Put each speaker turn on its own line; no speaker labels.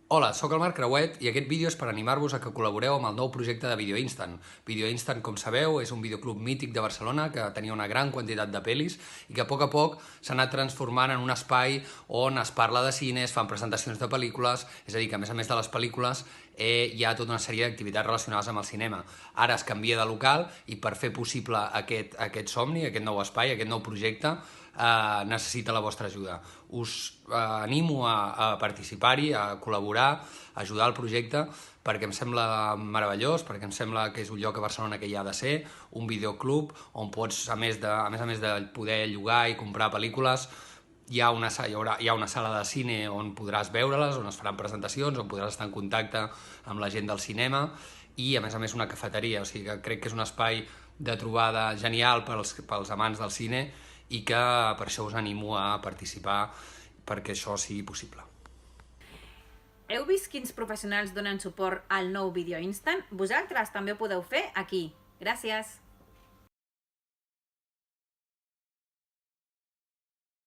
Hola, sóc el Marc Creuet i aquest vídeo és per animar-vos a que col·laboreu amb el nou projecte de Video Instant. Video Instant, com sabeu, és un videoclub mític de Barcelona que tenia una gran quantitat de pel·lis i que a poc s'ha anat transformant en un espai on es parla de cine, es fan presentacions de pel·lícules, és a dir, que a més de les pel·lícules hi ha tota una sèrie d'activitats relacionades amb el cinema. Ara es canvia de local i per fer possible aquest somni, aquest nou espai, aquest nou projecte, necessita la vostra ajuda. Us animo a participar-hi, a col·laborar, a ajudar al projecte, perquè em sembla meravellós, perquè em sembla que és un lloc a Barcelona que hi ha de ser, un videoclub on pots, a més de poder llogar i comprar pel·lícules, hi ha una sala de cine on podràs veure-les, on es faran presentacions, on podràs estar en contacte amb la gent del cinema i, a més, una cafeteria. O sigui que crec que és un espai de trobada genial pels amants del cine i que per això us animo a participar perquè això sigui possible.
Heu vist quins professionals donen suport al nou Video Instant? Vosaltres també ho podeu fer aquí. Gràcies!